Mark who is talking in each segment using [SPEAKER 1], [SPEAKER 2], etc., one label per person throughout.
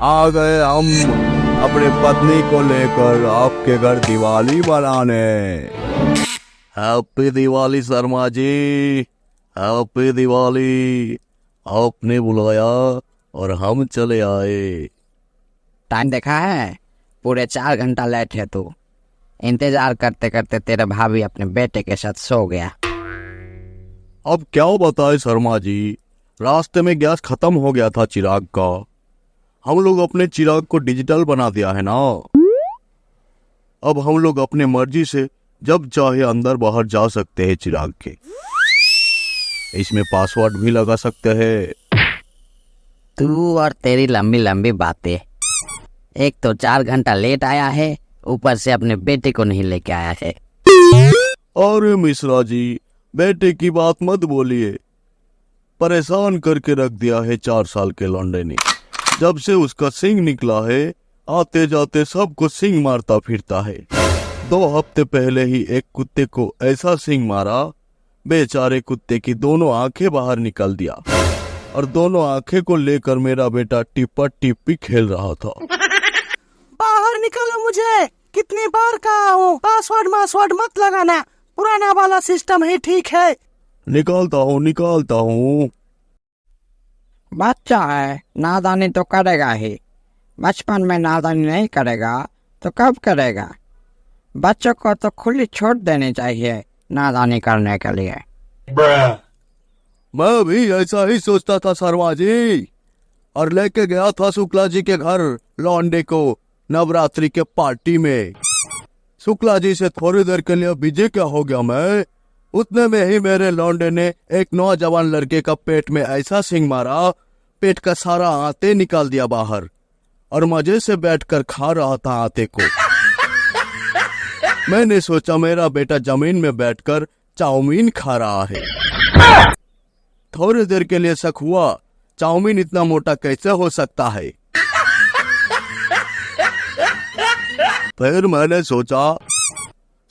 [SPEAKER 1] आ गए हम अपनी पत्नी को लेकर आपके घर दिवाली मनाने। Happy Diwali Sharma ji, happy Diwali. आपने बुलाया और हम चले आए।
[SPEAKER 2] टाइम देखा है? पूरे 4 घंटा लेट है तू। इंतजार करते करते तेरा भाभी अपने बेटे के साथ सो गया।
[SPEAKER 1] अब क्या बताए शर्मा जी, रास्ते में गैस खत्म हो गया था चिराग का। हम लोग अपने चिराग को डिजिटल बना दिया है ना। अब हम लोग अपने मर्जी से जब चाहे अंदर बाहर जा सकते हैं चिराग के। इसमें पासवर्ड भी लगा सकते हैं।
[SPEAKER 2] तू और तेरी लंबी लंबी बातें। एक तो 4 घंटा लेट आया है, ऊपर से अपने बेटे को नहीं लेके आया है।
[SPEAKER 1] अरे मिश्रा जी, बेटे की बात मत बोलिए। परेशान करके रख दिया है 4 साल के लौंडे ने। जब से उसका सिंग निकला है, आते जाते सबको सिंग मारता फिरता है। 2 हफ्ते पहले ही एक कुत्ते को ऐसा सिंग मारा, बेचारे कुत्ते की दोनों आंखें बाहर निकल दिया और दोनों आंखें को लेकर मेरा बेटा टिप्पा टिप्पी खेल रहा था।
[SPEAKER 3] बाहर निकालो मुझे, कितनी बार कहा हूँ पासवर्ड मत लगाना, पुराना वाला सिस्टम ही ठीक है।
[SPEAKER 1] निकालता हूँ।
[SPEAKER 2] बच्चा है, नादानी तो करेगा ही। बचपन में नादानी नहीं करेगा तो कब करेगा? बच्चों को तो खुली छूट देनी चाहिए नादानी करने के लिए।
[SPEAKER 1] मैं भी ऐसा ही सोचता था शर्मा जी, और लेके गया था शुक्ला जी के घर लौंडे को नवरात्रि के पार्टी में। शुक्ला जी से थोड़ी देर के लिए बिजी क्या हो गया मैं, उतने में ही मेरे लौंडे ने एक नौजवान लड़के का पेट में ऐसा सिंग मारा, पेट का सारा आते निकाल दिया बाहर और मजे से बैठकर खा रहा था आते को। मैंने सोचा मेरा बेटा जमीन में बैठकर चाउमीन खा रहा है। थोड़ी देर के लिए शक हुआ, चाउमीन इतना मोटा कैसे हो सकता है। फिर मैंने सोचा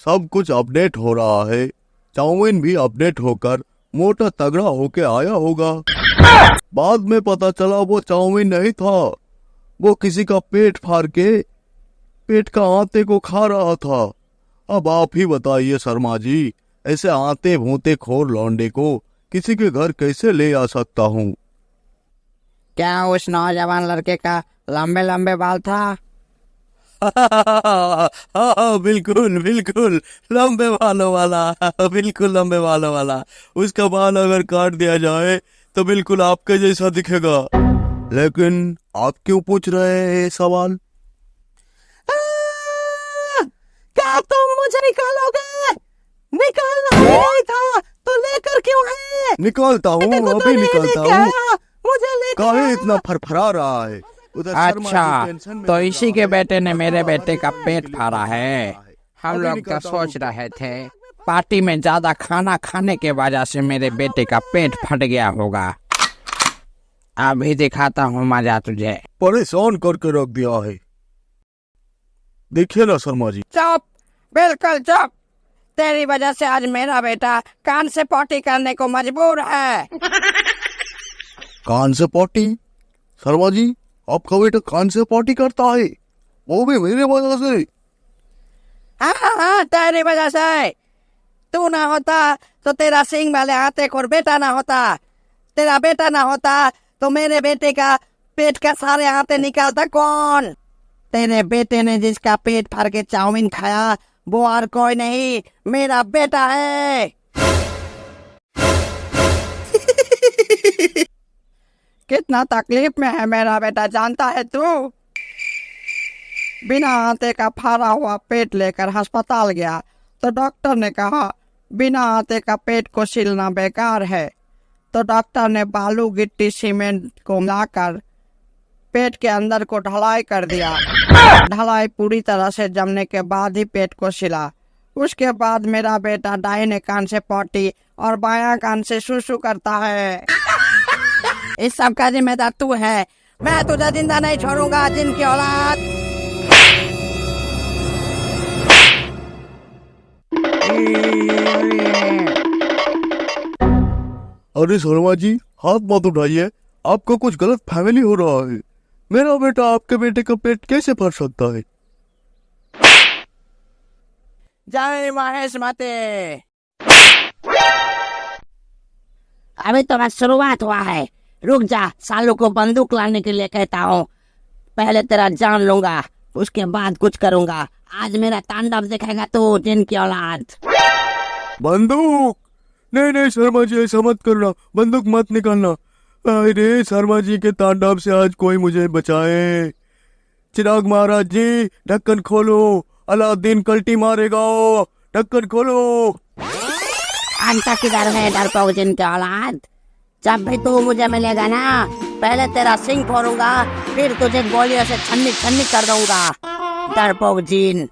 [SPEAKER 1] सब कुछ अपडेट हो रहा है, चाउमीन भी अपडेट होकर मोटा तगड़ा होके आया होगा। बाद में पता चला वो चाउमीन नहीं था, वो किसी का पेट फाड़ के पेट का आते को खा रहा था। अब आप ही बताइए शर्मा जी, ऐसे आते भूते खोर लौंडे को किसी के घर कैसे ले आ सकता हूँ?
[SPEAKER 2] क्या उस नौजवान लड़के का लंबे लंबे बाल था?
[SPEAKER 1] हाँ, बिल्कुल लंबे बालों वाला, बिल्कुल लंबे बालों वाला। उसका बाल अगर काट दिया जाए तो बिल्कुल आपके जैसा दिखेगा। लेकिन आप क्यों पूछ रहे हैं ये सवाल?
[SPEAKER 3] क्या तुम मुझे निकालोगे? निकालना नहीं था तो लेकर क्यों है?
[SPEAKER 1] निकालता हूँ, अभी निकालता हूँ।
[SPEAKER 3] मुझे लेकर
[SPEAKER 1] काहे इतना फरफरा रहा है? उधर शर्मा जी
[SPEAKER 2] अच्छा,
[SPEAKER 1] टेंशन में
[SPEAKER 2] तो
[SPEAKER 1] बैठा
[SPEAKER 2] इसी के
[SPEAKER 1] है।
[SPEAKER 2] बेटे ने मेरे बेटे का पेट फाड़ा है। हम
[SPEAKER 1] अभी
[SPEAKER 2] लोग तो
[SPEAKER 1] निकालता
[SPEAKER 2] सोच
[SPEAKER 1] हूँ।
[SPEAKER 2] रहे थे पार्टी में ज्यादा खाना खाने के वजह से मेरे बेटे का पेट फट गया होगा। अभी दिखाता हूँ मजा तुझे।
[SPEAKER 1] परेशान करके रख दिया है। देखिए ना शर्मा जी।
[SPEAKER 2] चुप, बिल्कुल चुप। तेरी वजह से आज मेरा बेटा कान से पॉटी करने को मजबूर है।
[SPEAKER 1] कान से पॉटी? शर्मा जी, आपका बेटा कान से पॉटी करता है, वो भी मेरे वजह से?
[SPEAKER 2] हाँ, तेरी वजह से। तू ना होता तो तेरा सिंग वाले हाथे को बेटा ना होता, तेरा बेटा ना होता तो मेरे बेटे का पेट का सारे हाथे निकालता कौन? तेरे बेटे ने जिसका पेट फाड़ के चाउमीन खाया वो और कोई नहीं, मेरा बेटा है। कितना तकलीफ में है मेरा बेटा, जानता है तू? बिना आटे का फाड़ा हुआ पेट लेकर अस्पताल गया तो डॉक्टर ने कहा बिना आटे का पेट को सिलना बेकार है। तो डॉक्टर ने बालू गिट्टी सीमेंट को मिलाकर पेट के अंदर को ढलाई कर दिया। ढलाई पूरी तरह से जमने के बाद ही पेट को सिला। उसके बाद मेरा बेटा दाहिने कान से पॉटी और बायां कान से सुसु करता है। इस सब का जिम्मेदार तू है, मैं तुझे जिंदा नहीं छोड़ूंगा जिनकी औलाद।
[SPEAKER 1] अरे शर्मा जी, हाथ मत उठाइए, आपको कुछ गलत फैमिली हो रहा है। मेरा बेटा आपके बेटे का पेट कैसे भर सकता है?
[SPEAKER 3] जय महेश माते।
[SPEAKER 4] अभी तो बस शुरुआत हुआ है। रुक जा, सालू को बंदूक लाने के लिए कहता हूँ। पहले तेरा जान लूंगा, उसके बाद कुछ करूंगा। आज मेरा तांडव दिखेगा तू, जिन की औलाद।
[SPEAKER 1] बंदूक? नहीं नहीं शर्मा जी, ऐसा मत करना, बंदूक मत निकालना। अरे शर्मा जी के तांडव से आज कोई मुझे बचाए। चिराग महाराज जी, ढक्कन खोलो, अलादीन कल्टी मारेगा, ढक्कन खोलो।
[SPEAKER 4] अंता किधर है डरपोक जिन की औलाद? जब भी तू मुझे मिलेगा ना, पहले तेरा सिंग फोड़ूंगा, फिर तुझे गोलियों से छन्नी छन्नी कर दूंगा। डरपोक जिन।